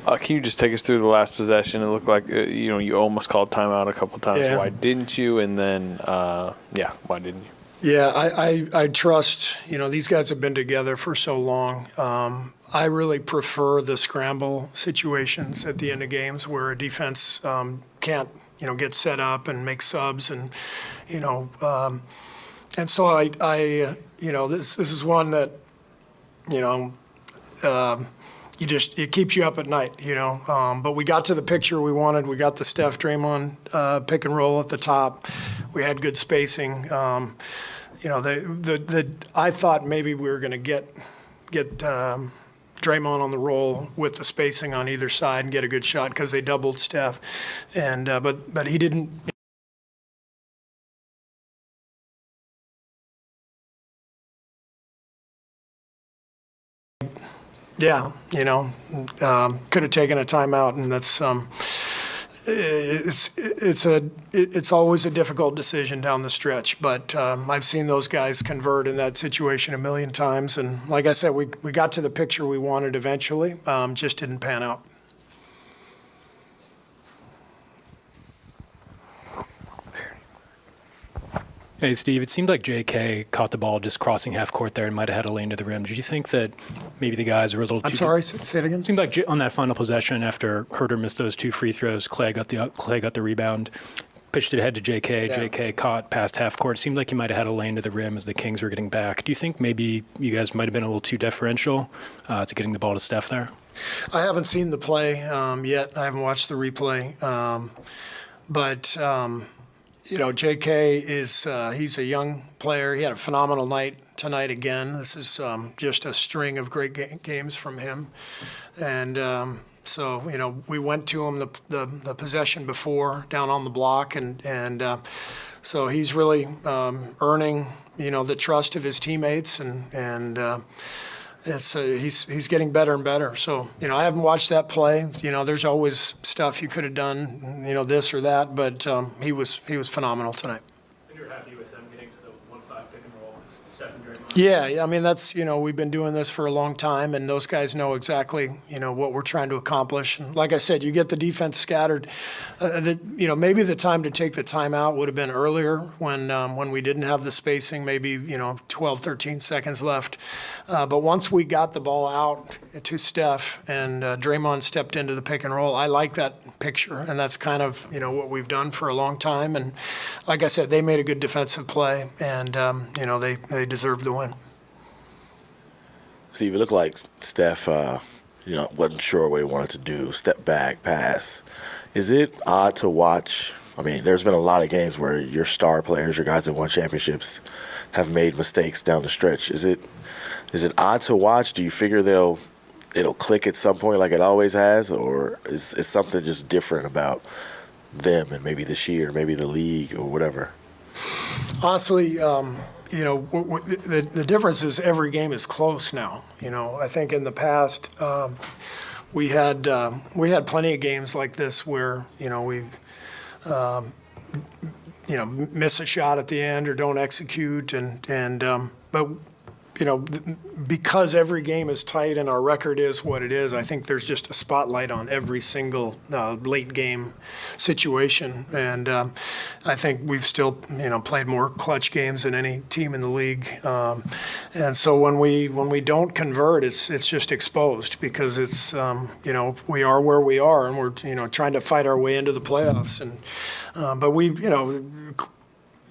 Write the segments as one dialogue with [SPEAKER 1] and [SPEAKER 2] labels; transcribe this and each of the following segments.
[SPEAKER 1] Can you just take us through the last possession? It looked like you almost called timeout a couple times.
[SPEAKER 2] Yeah.
[SPEAKER 1] Why didn't you? And then, why didn't you?
[SPEAKER 2] Yeah, I trust, these guys have been together for so long. I really prefer the scramble situations at the end of games where a defense can't, get set up and make subs and so I this is one that, it keeps you up at night, But we got to the picture we wanted. We got the Steph Draymond pick and roll at the top. We had good spacing. I thought maybe we were going to get Draymond on the roll with the spacing on either side and get a good shot because they doubled Steph, and but he didn't. Yeah, could have taken a timeout, and that's it's always a difficult decision down the stretch. But I've seen those guys convert in that situation a million times, and like I said, we got to the picture we wanted eventually, just didn't pan out.
[SPEAKER 3] Hey, Steve, it seemed like JK caught the ball just crossing half court there and might have had a lane to the rim. Did you think that maybe the guys were a little too...
[SPEAKER 2] I'm sorry, say it again?
[SPEAKER 3] It seemed like on that final possession after Herter missed those 2 free throws, Clay got the rebound, pitched it ahead to JK. Yeah. JK caught past half court. It seemed like he might have had a lane to the rim as the Kings were getting back. Do you think maybe you guys might have been a little too deferential to getting the ball to Steph there?
[SPEAKER 2] I haven't seen the play yet. I haven't watched the replay. But JK is he's a young player. He had a phenomenal night tonight again. This is just a string of great games from him. And so, we went to him the possession before down on the block. And so he's really earning, the trust of his teammates. And he's getting better and better. So, I haven't watched that play. There's always stuff you could have done, this or that, but he was phenomenal tonight.
[SPEAKER 3] And you're happy with them getting to the 1-5 pick and roll with Steph and Draymond?
[SPEAKER 2] Yeah, I mean, that's, we've been doing this for a long time, and those guys know exactly, what we're trying to accomplish. And like I said, you get the defense scattered. Maybe the time to take the timeout would have been earlier when we didn't have the spacing, maybe, 12, 13 seconds left. But once we got the ball out to Steph and Draymond stepped into the pick and roll, I like that picture, and that's kind of, what we've done for a long time. And like I said, they made a good defensive play, and, they deserved the win.
[SPEAKER 4] Steve, it looked like Steph, wasn't sure what he wanted to do, step back, pass. Is it odd to watch? I mean, there's been a lot of games where your star players, your guys that won championships, have made mistakes down the stretch. Is it odd to watch? Do you figure it'll click at some point like it always has, or is something just different about them and maybe this year, maybe the league or whatever?
[SPEAKER 2] Honestly, the difference is every game is close now. I think in the past we had plenty of games like this where we've miss a shot at the end or don't execute, but because every game is tight and our record is what it is, I think there's just a spotlight on every single late game situation. And I think we've still, played more clutch games than any team in the league. And so when we don't convert, it's just exposed because it's, we are where we are and we're, trying to fight our way into the playoffs. And but we,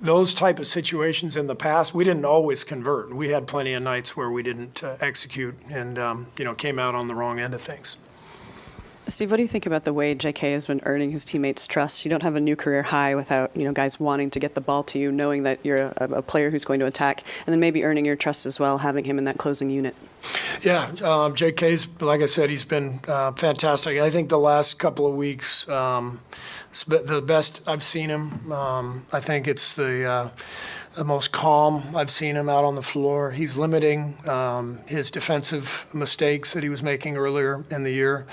[SPEAKER 2] those type of situations in the past, we didn't always convert. We had plenty of nights where we didn't execute and, came out on the wrong end of things.
[SPEAKER 5] Steve, what do you think about the way JK has been earning his teammates' trust? You don't have a new career high without, guys wanting to get the ball to you, knowing that you're a player who's going to attack, and then maybe earning your trust as well, having him in that closing unit.
[SPEAKER 2] Yeah, JK's, like I said, he's been fantastic. I think the last couple of weeks, it's the best I've seen him. I think it's the most calm I've seen him out on the floor. He's limiting his defensive mistakes that he was making earlier in the year.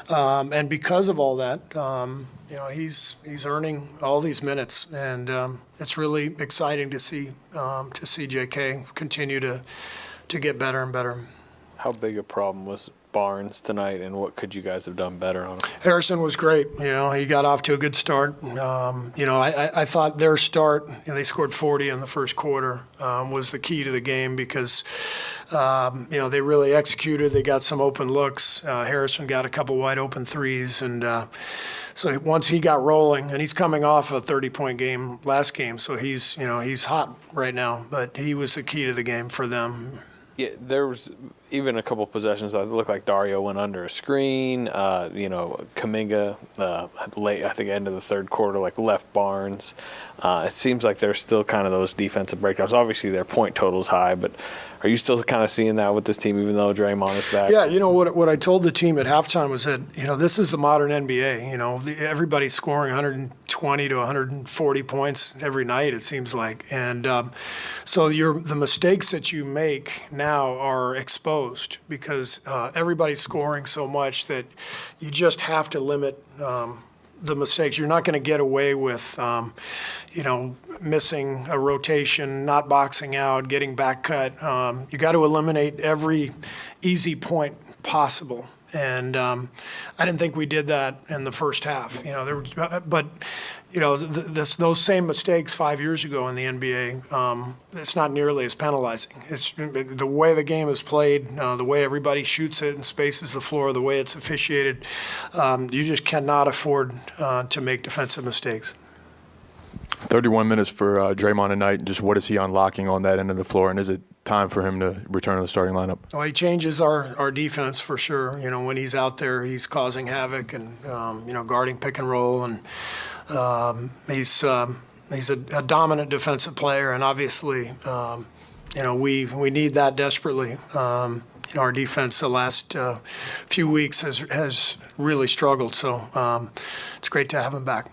[SPEAKER 2] And because of all that, he's earning all these minutes, and it's really exciting to see JK continue to get better and better.
[SPEAKER 1] How big a problem was Barnes tonight, and what could you guys have done better on him?
[SPEAKER 2] Harrison was great. He got off to a good start. I thought their start, they scored 40 in the first quarter, was the key to the game because, they really executed. They got some open looks. Harrison got a couple wide open threes. And so once he got rolling, and he's coming off a 30-point game last game, so he's hot right now. But he was the key to the game for them.
[SPEAKER 1] Yeah, there was even a couple possessions that looked like Dario went under a screen. Kuminga late, I think, end of the third quarter, left Barnes. It seems like there's still kind of those defensive breakdowns. Obviously, their point total's high, but are you still kind of seeing that with this team, even though Draymond is back?
[SPEAKER 2] Yeah, what I told the team at halftime was that, this is the modern NBA. Everybody's scoring 120 to 140 points every night, it seems like. And so the mistakes that you make now are exposed because everybody's scoring so much that you just have to limit the mistakes. You're not going to get away with, missing a rotation, not boxing out, getting back cut. You got to eliminate every easy point possible. And I didn't think we did that in the first half. Those same mistakes 5 years ago in the NBA, it's not nearly as penalizing. It's the way the game is played, the way everybody shoots it and spaces the floor, the way it's officiated. You just cannot afford to make defensive mistakes.
[SPEAKER 6] 31 minutes for Draymond tonight. Just what is he unlocking on that end of the floor, and is it time for him to return to the starting lineup?
[SPEAKER 2] Well, he changes our defense for sure. When he's out there, he's causing havoc and guarding pick and roll, and he's a dominant defensive player, and obviously, we need that desperately. Our defense the last few weeks has really struggled, so it's great to have him back.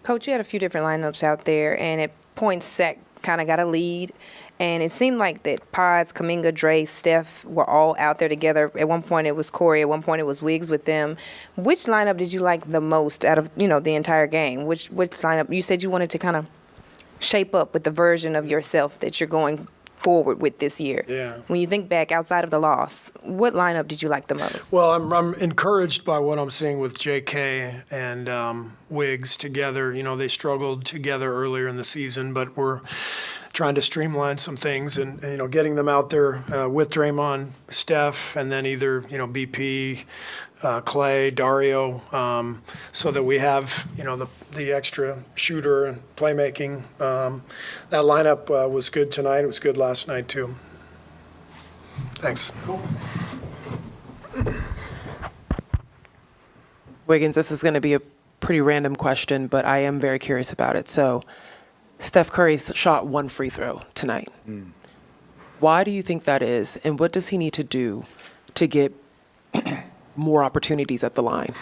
[SPEAKER 7] Coach, you had a few different lineups out there, and at points, Sec kind of got a lead. And it seemed like that Pods, Kuminga, Dre, Steph were all out there together. At one point it was Corey. At one point it was Wiggs with them. Which lineup did you like the most out of, the entire game? Which lineup? You said you wanted to kind of shape up with the version of yourself that you're going forward with this year.
[SPEAKER 2] Yeah.
[SPEAKER 7] When you think back outside of the loss, what lineup did you like the most?
[SPEAKER 2] Well, I'm encouraged by what I'm seeing with JK and Wiggs together. They struggled together earlier in the season, but we're trying to streamline some things and getting them out there with Draymond, Steph, and then either BP, Clay, Dario, so that we have the extra shooter and playmaking. That lineup was good tonight. It was good last night too. Thanks.
[SPEAKER 8] Wiggins, this is going to be a pretty random question, but I am very curious about it. So, Steph Curry shot one free throw tonight. Why do you think that is, and what does he need to do to get more opportunities at the line?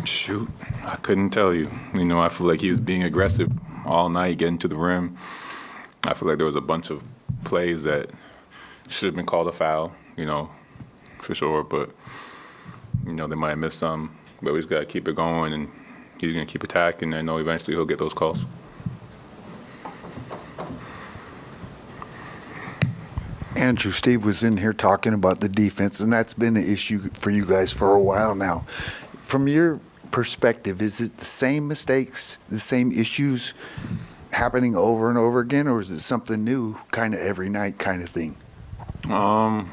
[SPEAKER 9] Shoot, I couldn't tell you. I feel like he was being aggressive all night, getting to the rim. I feel like there was a bunch of plays that should have been called a foul, for sure. But, they might have missed some. But we just got to keep it going, and he's going to keep attacking, and I know eventually he'll get those calls.
[SPEAKER 10] Andrew, Steve was in here talking about the defense, and that's been an issue for you guys for a while now. From your perspective, is it the same mistakes, the same issues happening over and over again, or is it something new kind of every night kind of thing?
[SPEAKER 9] I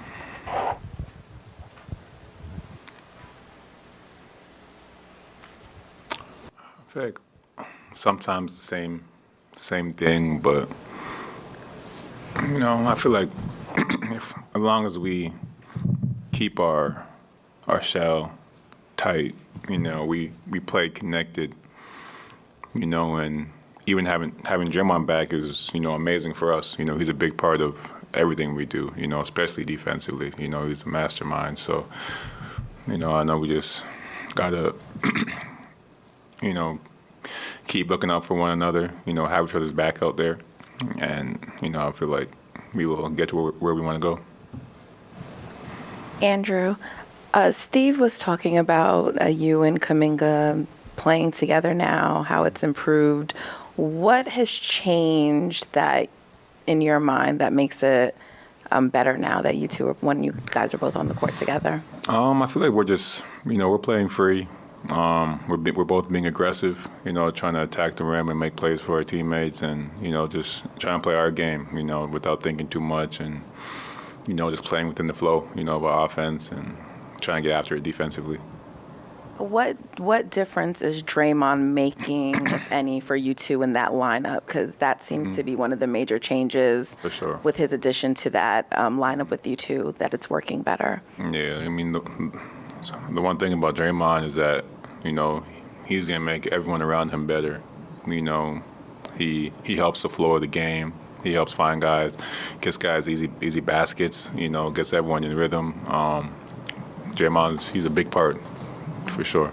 [SPEAKER 9] feel like sometimes the same thing, but I feel like as long as we keep our shell tight, we play connected, and even having Draymond back is amazing for us. He's a big part of everything we do, especially defensively. He's a mastermind. So, I know we just gotta keep looking out for one another, have each other's back out there. And, I feel like we will get to where we want to go.
[SPEAKER 11] Andrew, Steve was talking about you and Kuminga playing together now, how it's improved. What has changed that in your mind that makes it better now that you two are, when you guys are both on the court together?
[SPEAKER 9] I feel like we're just, we're playing free. We're both being aggressive, trying to attack the rim and make plays for our teammates, and just trying to play our game, without thinking too much, and just playing within the flow, of our offense and trying to get after it defensively.
[SPEAKER 11] What difference is Draymond making, if any, for you two in that lineup? Because that seems to be one of the major changes
[SPEAKER 9] For sure.
[SPEAKER 11] with his addition to that lineup with you two, that it's working better.
[SPEAKER 9] Yeah, the one thing about Draymond is that, he's going to make everyone around him better. He helps the flow of the game. He helps find guys, gets guys easy baskets, gets everyone in rhythm. Draymond, he's a big part, for sure.